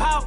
out.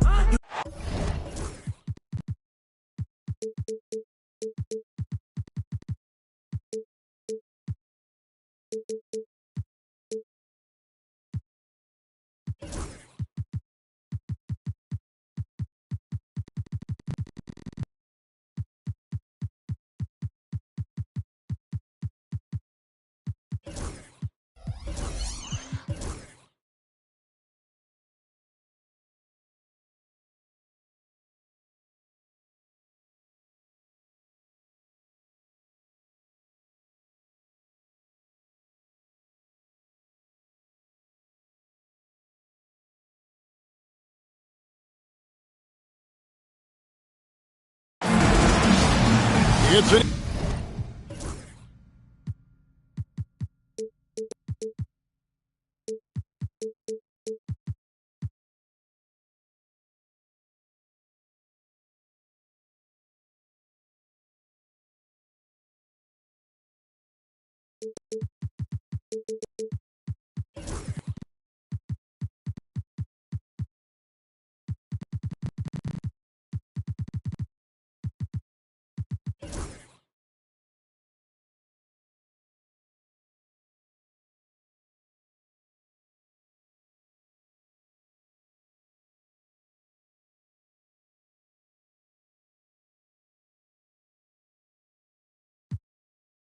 It's an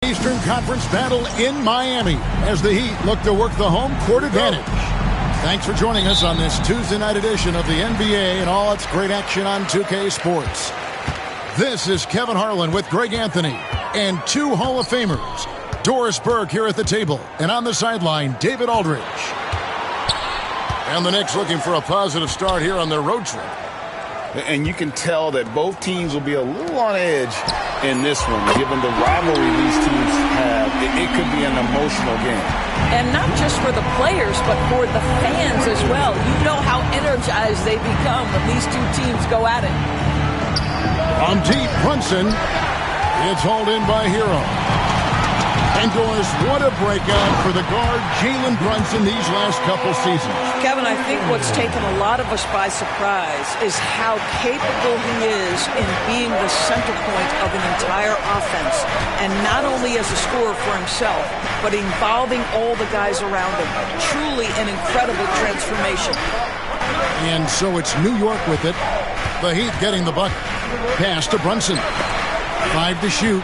Eastern Conference battle in Miami as the Heat look to work the home court advantage. Thanks for joining us on this Tuesday night edition of the NBA and all its great action on 2K Sports. This is Kevin Harlan with Greg Anthony and two Hall of Famers, Doris Burke here at the table, and on the sideline, David Aldridge. And the Knicks looking for a positive start here on their road trip. And you can tell that both teams will be a little on edge in this one, given the rivalry these teams have. It could be an emotional game. And not just for the players, but for the fans as well. You know how energized they become when these two teams go at it. On deep, Brunson. It's hauled in by Hero. And Doris, what a breakout for the guard, Jalen Brunson, these last couple seasons. Kevin, I think what's taken a lot of us by surprise is how capable he is in being the center point of an entire offense. And not only as a scorer for himself, but involving all the guys around him. Truly an incredible transformation. And so it's New York with it. The Heat getting the bucket. Pass to Brunson. 5 to shoot.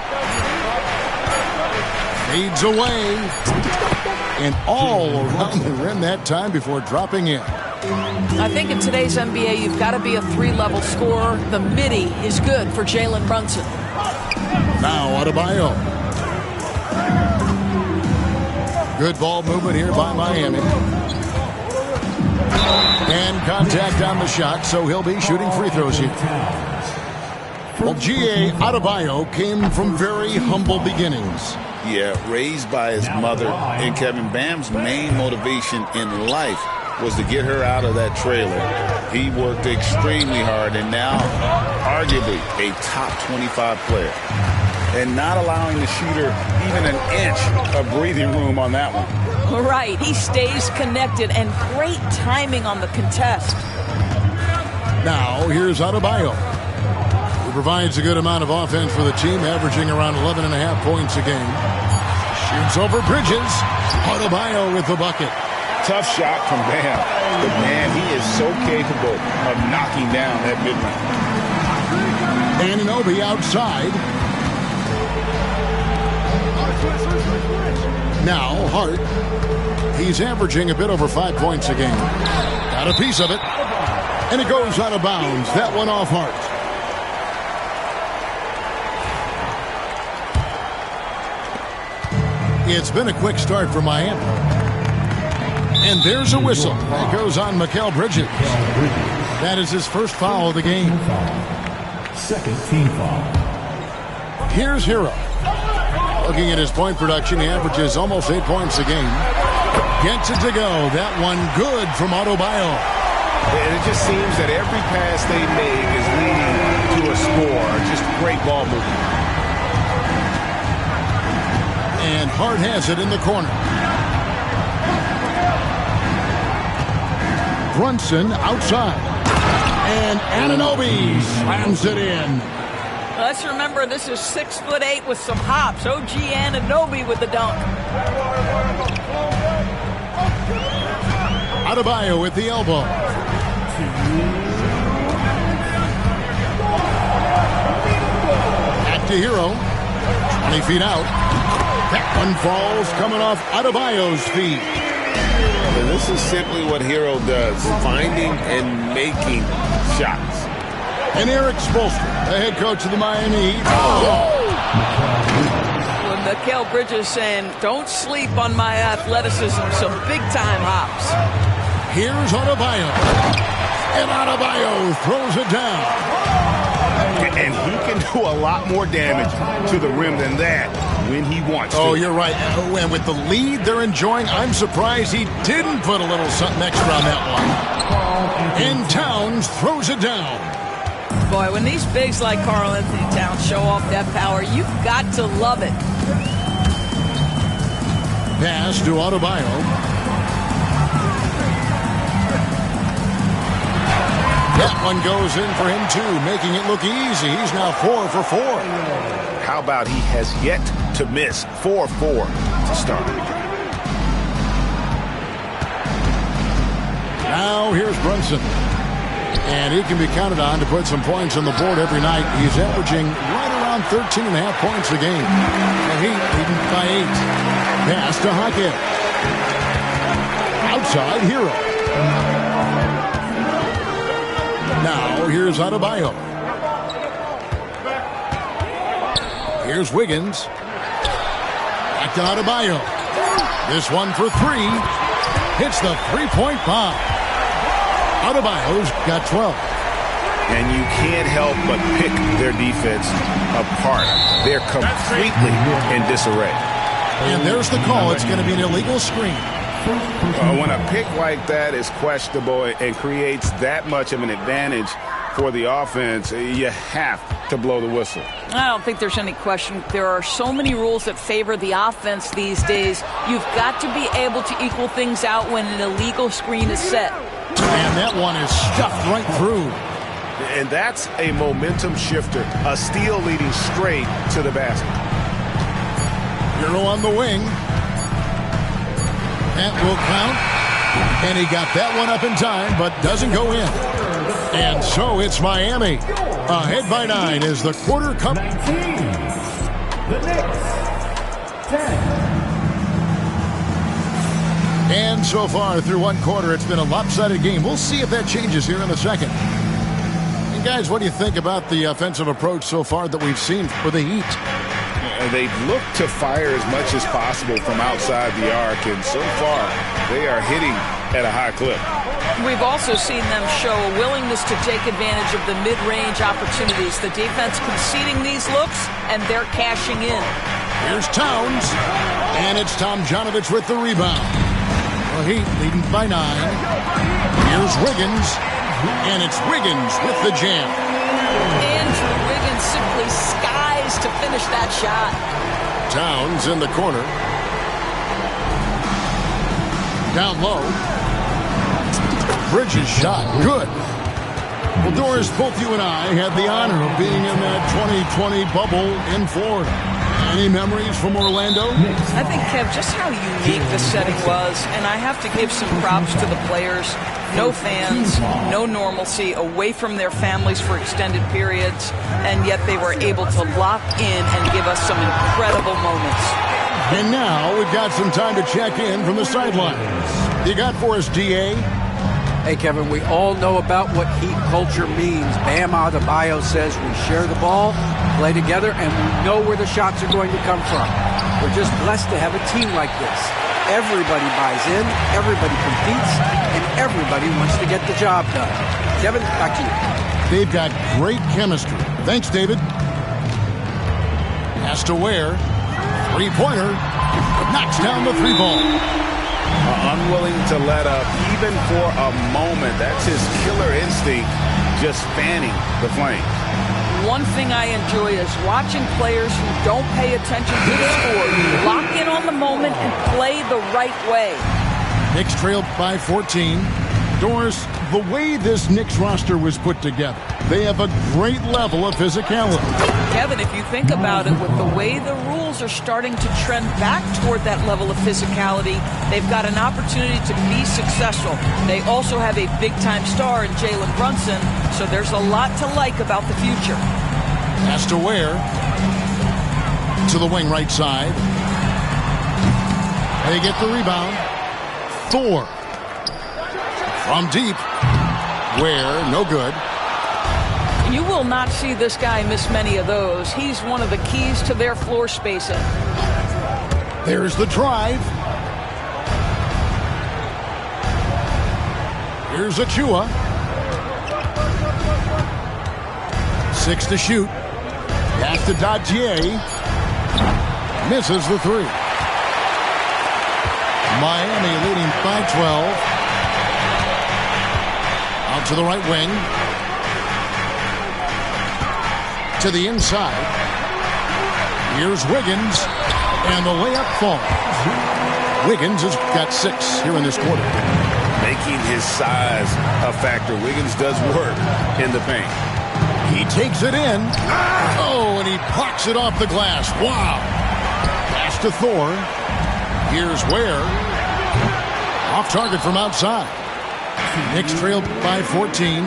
Fades away. And all around the rim that time before dropping in. I think in today's NBA, you've got to be a three-level scorer. The midi is good for Jalen Brunson. Now Adebayo. Good ball movement here by Miami. And contact on the shot, so he'll be shooting free throws here. Well, G.A. Adebayo came from very humble beginnings. Yeah, raised by his mother. And Kevin, Bam's main motivation in life was to get her out of that trailer. He worked extremely hard and now arguably a top 25 player. And not allowing the shooter even an inch of breathing room on that one. Right, he stays connected and great timing on the contest. Now, here's Adebayo. He provides a good amount of offense for the team, averaging around 11.5 points a game. Shoots over Bridges. Adebayo with the bucket. Tough shot from Bam. But, man, he is so capable of knocking down that mid-range. Anunoby outside. Now, Hart. He's averaging a bit over 5 points a game. Got a piece of it. And it goes out of bounds. That one off Hart. It's been a quick start for Miami. And there's a whistle. That goes on Mikal Bridges. That is his first foul of the game. Second team foul. Here's Hero. Looking at his point production, he averages almost 8 points a game. Gets it to go. That one good from Adebayo. And it just seems that every pass they make is leading to a score. Just great ball movement. And Hart has it in the corner. Brunson outside. And Anunoby slams it in. Let's remember, this is 6'8" with some hops. OG Anunoby with the dunk. Adebayo with the elbow. Back to Hero. 20 feet out. That one falls coming off Adebayo's feet. And this is simply what Hero does, finding and making shots. And Eric Spoelstra, the head coach of the Miami Heat. Well, Mikal Bridges saying, don't sleep on my athleticism. Some big-time hops. Here's Adebayo. And Adebayo throws it down. And he can do a lot more damage to the rim than that when he wants to. Oh, you're right. And with the lead they're enjoying, I'm surprised he didn't put a little something extra on that one. And Towns throws it down. Boy, when these bigs like Karl Anthony Towns show off that power, you've got to love it. Pass to Adebayo. That one goes in for him, too, making it look easy. He's now 4 for 4. How about he has yet to miss 4-4 to start? Now here's Brunson. And he can be counted on to put some points on the board every night. He's averaging right around 13.5 points a game. And he leading by 8. Pass to Hackett. Outside, Hero. Now here's Adebayo. Here's Wiggins. Back to Adebayo. This one for 3. Hits the three-point bomb. Adebayo's got 12. And you can't help but pick their defense apart. They're completely in disarray. And there's the call. It's going to be an illegal screen. When a pick like that is questionable and creates that much of an advantage for the offense, you have to blow the whistle. I don't think there's any question. There are so many rules that favor the offense these days. You've got to be able to equal things out when an illegal screen is set. And that one is stuffed right through. And that's a momentum shifter. A steal leading straight to the basket. Hero on the wing. That will count. And he got that one up in time, but doesn't go in. And so it's Miami. Ahead by 9 as the quarter comes. 19. The Knicks. 10. And so far through one quarter, it's been a lopsided game. We'll see if that changes here in the second. And guys, what do you think about the offensive approach so far that we've seen for the Heat? They've looked to fire as much as possible from outside the arc, and so far they are hitting at a high clip. We've also seen them show a willingness to take advantage of the mid-range opportunities. The defense conceding these looks, and they're cashing in. Here's Towns, and it's Tomjanovich with the rebound. The Heat leading by 9. Here's Wiggins, and it's Wiggins with the jam. Andrew Wiggins simply skies to finish that shot. Towns in the corner. Down low. Bridges shot. Good. Well, Doris, both you and I had the honor of being in that 2020 bubble in Florida. Any memories from Orlando? I think, Kev, just how unique the setting was, and I have to give some props to the players. No fans, no normalcy, away from their families for extended periods, and yet they were able to lock in and give us some incredible moments. And now we've got some time to check in from the sidelines. You got for us, D.A.? Hey, Kevin, we all know about what Heat culture means. Bam Adebayo says we share the ball, play together, and we know where the shots are going to come from. We're just blessed to have a team like this. Everybody buys in, everybody competes, and everybody wants to get the job done. Kevin, back to you. They've got great chemistry. Thanks, David. Has to wear. Three-pointer. Knocks down the three ball. Unwilling to let up even for a moment. That's his killer instinct, just fanning the flame. One thing I enjoy is watching players who don't pay attention to the score lock in on the moment and play the right way. Knicks trailed by 14. Doris, the way this Knicks roster was put together, they have a great level of physicality. Kevin, if you think about it, with the way the rules are starting to trend back toward that level of physicality, they've got an opportunity to be successful. They also have a big-time star in Jalen Brunson, so there's a lot to like about the future. Has to Ware. To the wing right side. They get the rebound. Thor. From deep. Ware, no good. You will not see this guy miss many of those. He's one of the keys to their floor spacing. There's the drive. Here's Achua. 6 to shoot. Pass to Dadier. Misses the 3. Miami leading by 12. Out to the right wing. To the inside. Here's Wiggins. And the layup falls. Wiggins has got 6 here in this quarter. Making his size a factor. Wiggins does work in the paint. He takes it in. Oh, and he plucks it off the glass. Wow. Pass to Thor. Here's Ware. Off target from outside. Knicks trailed by 14.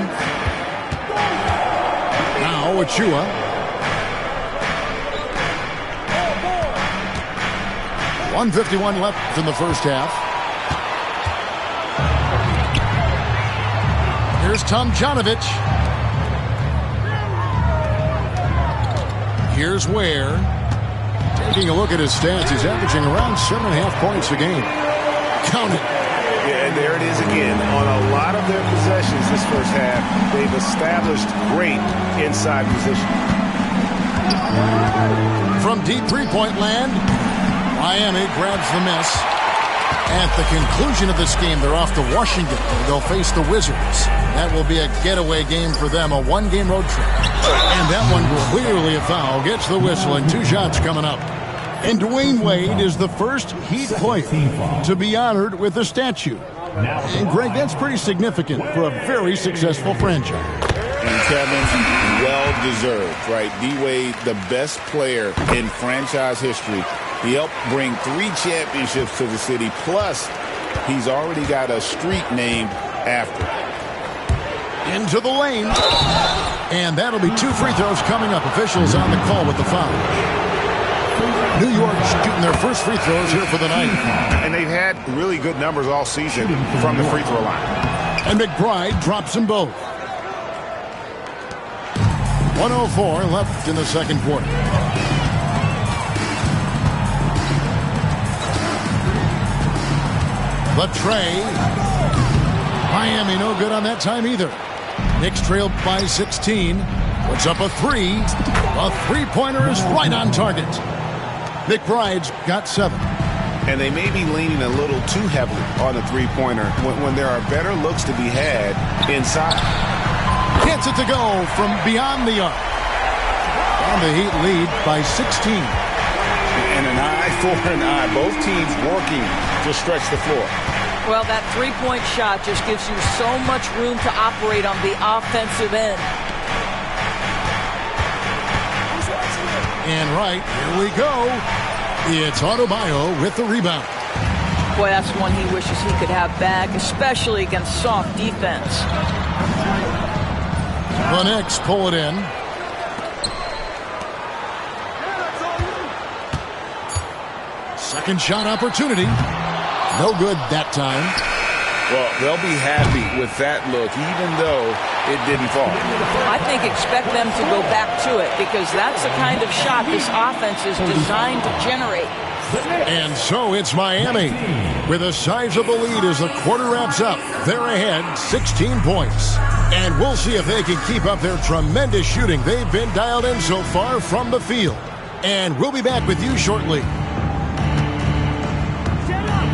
Now Achua. .151 left in the first half. Here's Tomjanovich. Here's Ware. Taking a look at his stats, he's averaging around 7.5 points a game. Count it. Yeah, and there it is again. On a lot of their possessions this first half, they've established great inside position. From deep three-point land, Miami grabs the miss. At the conclusion of this game, they're off to Washington. They'll face the Wizards. That will be a getaway game for them, a one-game road trip. And that one clearly a foul. Gets the whistle, and 2 shots coming up. And Dwayne Wade is the first Heat player to be honored with a statue. And, Greg, that's pretty significant for a very successful franchise. And, Kevin, well-deserved, right? D-Wade, the best player in franchise history. He helped bring 3 championships to the city. Plus, he's already got a street named after him. Into the lane. And that'll be 2 free throws coming up. Officials on the call with the foul. New York shooting their first free throws here for the night. And they've had really good numbers all season from the free throw line. And McBride drops them both. 1:04 left in the second quarter. The tray. Miami no good on that time either. Knicks trailed by 16. Puts up a 3. A three-pointer is right on target. McBride's got 7. And they may be leaning a little too heavily on the three-pointer when there are better looks to be had inside. Gets it to go from beyond the arc. And the Heat lead by 16. And an eye for an eye. Both teams working to stretch the floor. Well, that three-point shot just gives you so much room to operate on the offensive end. And right, here we go. It's Adebayo with the rebound. Boy, that's one he wishes he could have back, especially against soft defense. The Knicks pull it in. Second shot opportunity. No good that time. Well, they'll be happy with that look, even though it didn't fall. I think expect them to go back to it because that's the kind of shot this offense is designed to generate. And so it's Miami with a sizable lead as the quarter wraps up. They're ahead 16 points. And we'll see if they can keep up their tremendous shooting they've been dialed in so far from the field. And we'll be back with you shortly.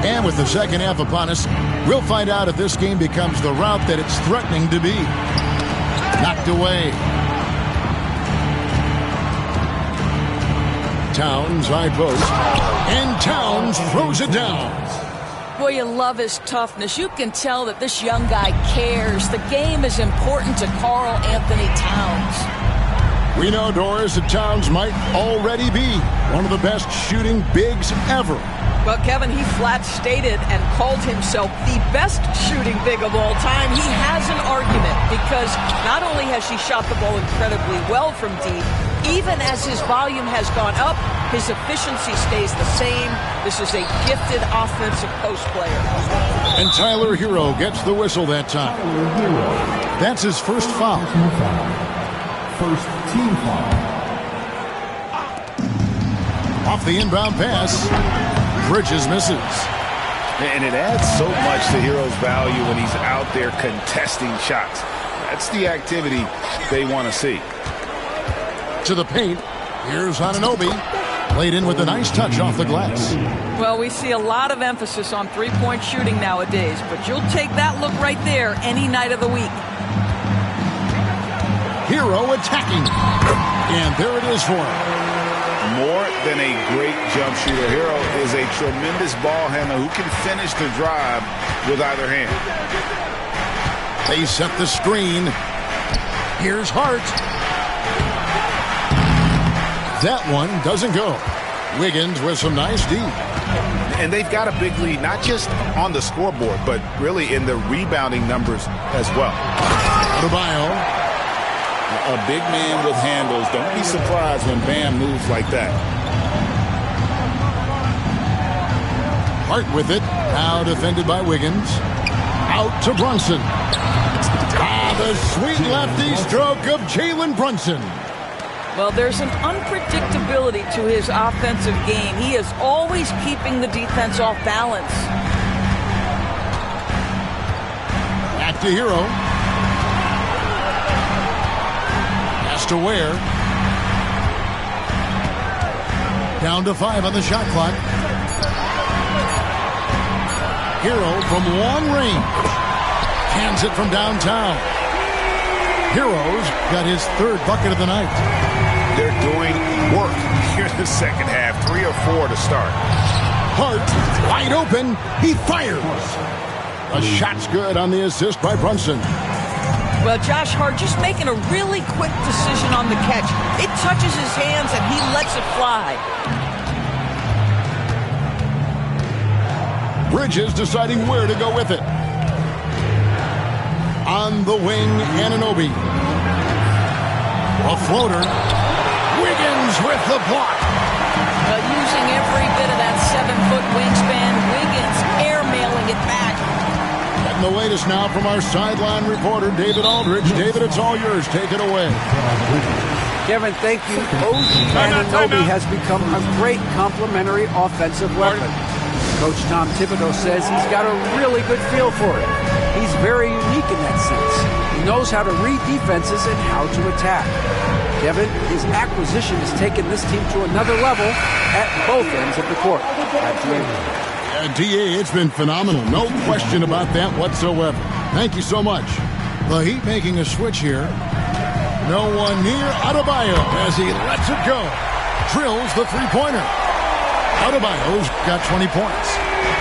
And with the second half upon us, we'll find out if this game becomes the route that it's threatening to be. Knocked away. Towns high post. And Towns throws it down. Boy, you love his toughness. You can tell that this young guy cares. The game is important to Karl Anthony Towns. We know, Doris, that Towns might already be one of the best shooting bigs ever. Well, Kevin, he flat stated and called himself the best shooting big of all time. He has an argument because not only has he shot the ball incredibly well from deep, even as his volume has gone up, his efficiency stays the same. This is a gifted offensive post player. And Tyler Hero gets the whistle that time. That's his first foul. First team foul. Off the inbound pass, Bridges misses. And it adds so much to Hero's value when he's out there contesting shots. That's the activity they want to see. To the paint, here's Anunoby. Played in with a nice touch off the glass. Well, we see a lot of emphasis on three-point shooting nowadays, but you'll take that look right there any night of the week. Hero attacking. And there it is for him. More than a great jump shooter, Hero is a tremendous ball handler who can finish the drive with either hand. They set the screen. Here's Hart. That one doesn't go. Wiggins with some nice D. And they've got a big lead, not just on the scoreboard, but really in the rebounding numbers as well. Adebayo. A big man with handles. Don't be surprised when Bam moves like that. Hart with it. Now defended by Wiggins. Out to Brunson. The sweet lefty stroke of Jalen Brunson. Well, there's an unpredictability to his offensive game. He is always keeping the defense off balance. Back to Hero. Pass to Ware. Down to 5 on the shot clock. Hero from long range. Hands it from downtown. Hero's got his third bucket of the night. They're doing work here in the second half. 3 or 4 to start. Hart wide open. He fires. A shot's good on the assist by Brunson. Well, Josh Hart just making a really quick decision on the catch. It touches his hands and he lets it fly. Bridges deciding where to go with it. On the wing, Anunoby. A floater. Wiggins with the block. Using every bit of that 7-foot wingspan, Wiggins airmailing it back. Getting the latest now from our sideline reporter, David Aldridge. David, it's all yours. Take it away. Kevin, thank you. OG Anunoby has become a great complementary offensive weapon. Coach Tom Thibodeau says he's got a really good feel for it. He's very unique in that sense. He knows how to read defenses and how to attack. Kevin, his acquisition has taken this team to another level at both ends of the court. Back to you. DA, it's been phenomenal. No question about that whatsoever. Thank you so much. The Heat making a switch here. No one near Adebayo as he lets it go. Drills the three-pointer. Adebayo's got 20 points.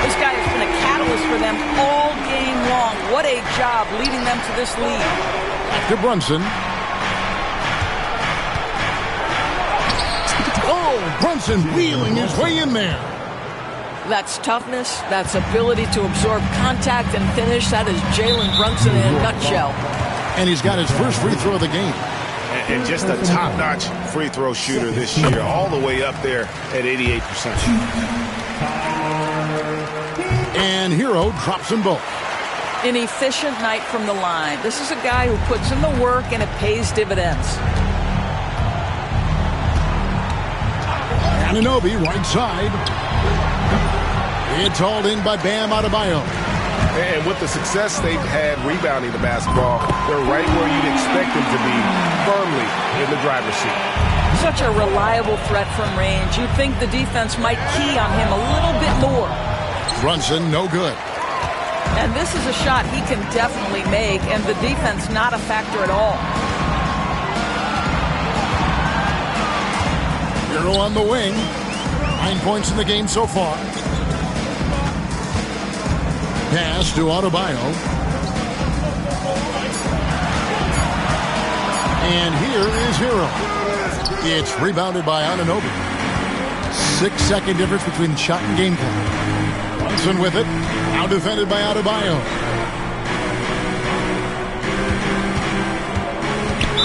This guy has been a catalyst for them all game long. What a job leading them to this lead. Back to Brunson. Oh, Brunson wheeling his way in there. That's toughness. That's ability to absorb contact and finish. That is Jalen Brunson in a nutshell. And he's got his first free throw of the game. And just a top-notch free throw shooter this year, all the way up there at 88%. And Hero drops them both. An efficient night from the line. This is a guy who puts in the work and it pays dividends. Anunoby, right side. It's hauled in by Bam Adebayo. And with the success they've had rebounding the basketball, they're right where you'd expect them to be, firmly in the driver's seat. Such a reliable threat from range. You'd think the defense might key on him a little bit more. Brunson, no good. And this is a shot he can definitely make, and the defense not a factor at all. Hero on the wing. 9 points in the game so far. pass to Adebayo. And here is Hero. It's rebounded by Anunoby. 6-second difference between shot and game clock. Brunson with it. Now defended by Adebayo.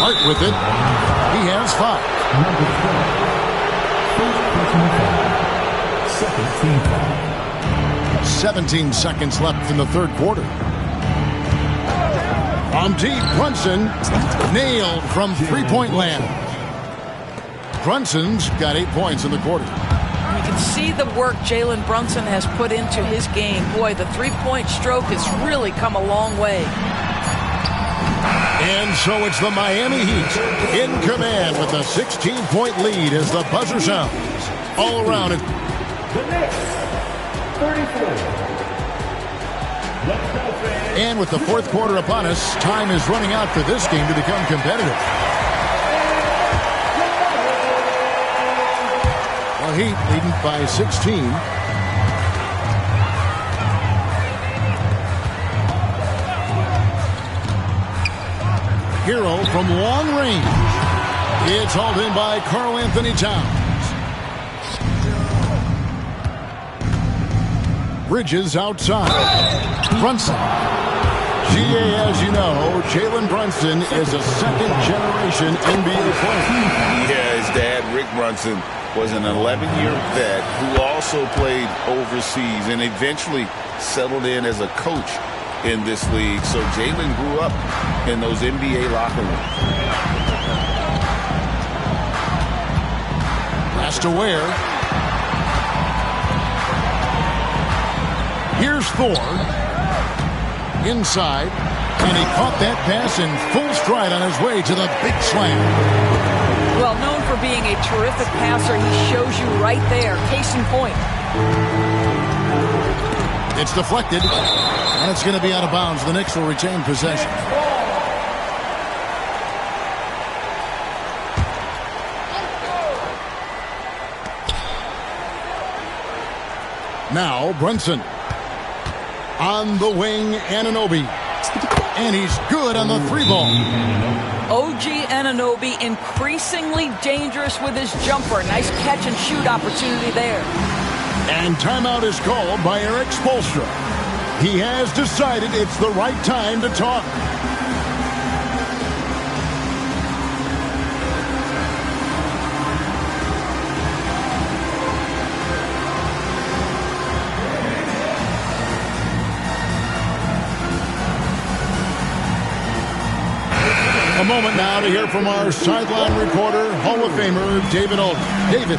Hart with it. He has 5. Number 12. First personal foul. Second team foul. 17 seconds left in the third quarter. From deep, Brunson nailed from three-point land. Brunson's got 8 points in the quarter. You can see the work Jalen Brunson has put into his game. Boy, the three-point stroke has really come a long way. And so it's the Miami Heat in command with a 16-point lead as the buzzer sounds. All around it. The Knicks, 34. And with the fourth quarter upon us, time is running out for this game to become competitive. Well, Heat leading by 16. Hero from long range. It's hauled in by Karl Anthony Towns. Bridges outside. Brunson. GA, as you know, Jalen Brunson is a second-generation NBA player. Yeah, his dad, Rick Brunson, was an 11-year vet who also played overseas and eventually settled in as a coach in this league. So Jalen grew up in those NBA locker rooms. Pass to Ware. Here's Thor. Inside, and he caught that pass in full stride on his way to the big slam. Well, known for being a terrific passer, he shows you right there. Case in point. It's deflected, and it's going to be out of bounds. The Knicks will retain possession. Now, Brunson. On the wing, Anunoby. And he's good on the three ball. OG Anunoby increasingly dangerous with his jumper. Nice catch and shoot opportunity there. And timeout is called by Erik Spoelstra. He has decided it's the right time to talk. A moment now to hear from our sideline reporter, Hall of Famer David Aldridge. David.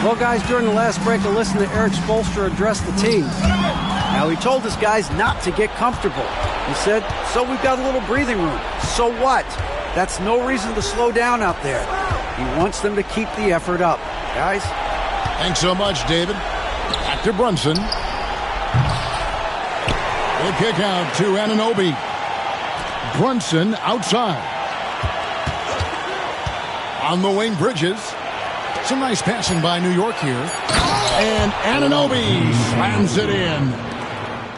Well, guys, during the last break, I listened to Erik Spoelstra address the team. Now, he told his guys not to get comfortable. He said, so we've got a little breathing room. So what? That's no reason to slow down out there. He wants them to keep the effort up. Guys? Thanks so much, David. Back to Brunson. The kick out to Anunoby. Brunson outside. On the wing, Bridges. Some nice passing by New York here. And Anunoby slams it in.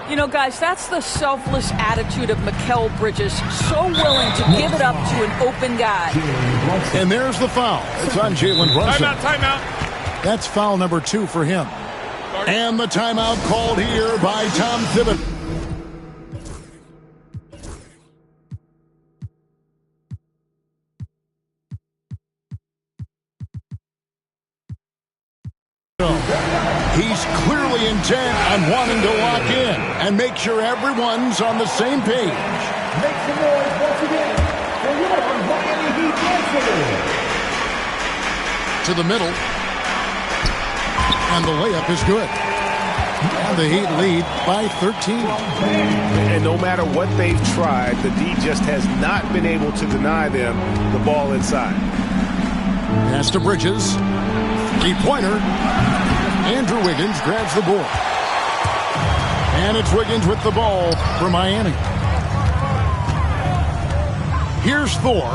You know, guys, that's the selfless attitude of Mikal Bridges. So willing to give it up to an open guy. And there's the foul. It's on Jalen Brunson. Timeout. That's foul number 2 for him. And the timeout called here by Tom Thibodeau. He's clearly intent on wanting to lock in and make sure everyone's on the same page. Make some noise once again for your Miami Heat Blazers. To the middle. And the layup is good. And the Heat lead by 13. And no matter what they've tried, the D just has not been able to deny them the ball inside. Pass to Bridges. Three-pointer. Andrew Wiggins grabs the board. And it's Wiggins with the ball for Miami. Here's Thor.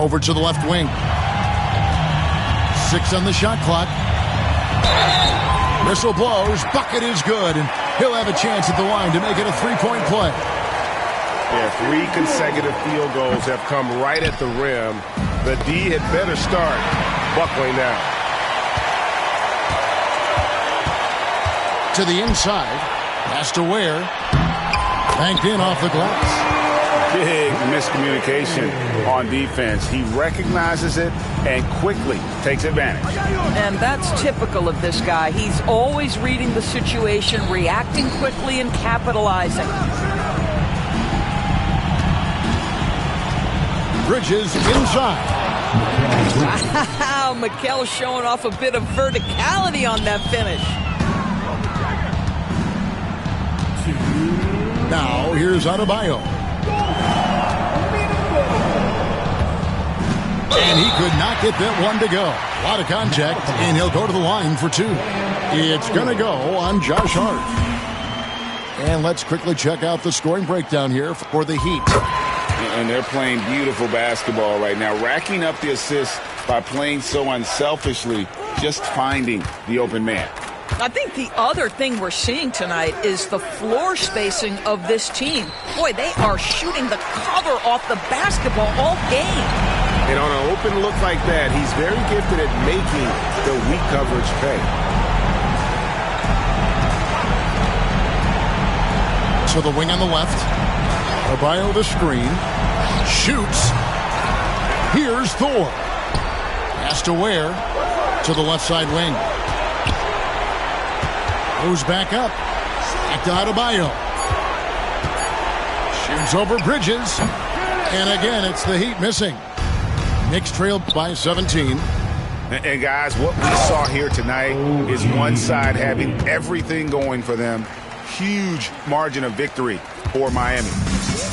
Over to the left wing. 6 on the shot clock. Whistle blows, bucket is good, and he'll have a chance at the line to make it a three-point play. Yeah, 3 consecutive field goals have come right at the rim. The D had better start buckling now. To the inside, has to Ware. Banked in off the glass. Big miscommunication on defense. He recognizes it and quickly takes advantage. And that's typical of this guy. He's always reading the situation, reacting quickly, and capitalizing. Bridges inside. Wow, Mikal showing off a bit of verticality on that finish. Now, here's Adebayo. And he could not get that one to go. A lot of contact, and he'll go to the line for 2. It's going to go on Josh Hart. And let's quickly check out the scoring breakdown here for the Heat. And they're playing beautiful basketball right now, racking up the assists by playing so unselfishly, just finding the open man. I think the other thing we're seeing tonight is the floor spacing of this team. Boy, they are shooting the cover off the basketball all game. And on an open look like that, he's very gifted at making the weak coverage pay. To the wing on the left. Adebayo the screen. Shoots. Here's Thor. Has to Ware. To the left side wing. Moves back up. Back to Adebayo. Shoots over Bridges. And again, it's the Heat missing. Knicks trailed by 17. And guys, what we saw here tonight is one side having everything going for them. Huge margin of victory for Miami.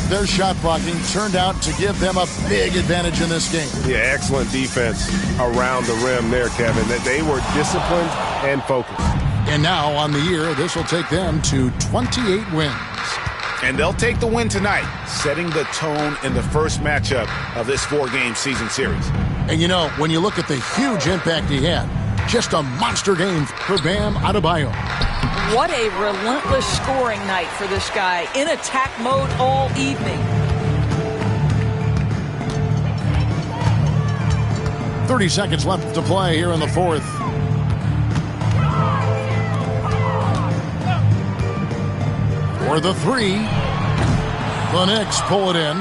Their shot blocking turned out to give them a big advantage in this game. Yeah, excellent defense around the rim there, Kevin. That they were disciplined and focused. And now on the year, this will take them to 28 wins. And they'll take the win tonight, setting the tone in the first matchup of this 4-game season series. And you know, when you look at the huge impact he had, just a monster game for Bam Adebayo. What a relentless scoring night for this guy, in attack mode all evening. 30 seconds left to play here in the fourth. For the 3, the Knicks pull it in.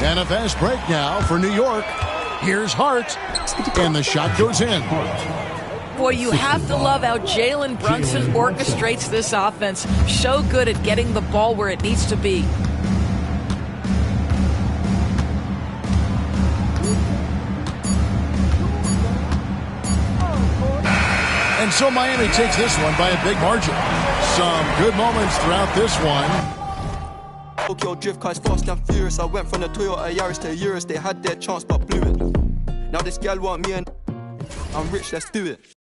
And a fast break now for New York. Here's Hart, and the shot goes in. Boy, you have to love how Jalen Brunson orchestrates this offense. So good at getting the ball where it needs to be. And so Miami takes this one by a big margin. Some good moments throughout this one. Tokyo drift cars fast and furious. I went from the Toyota Yaris to Urus. They had their chance but blew it. Now this gal want me and I'm rich, let's do it.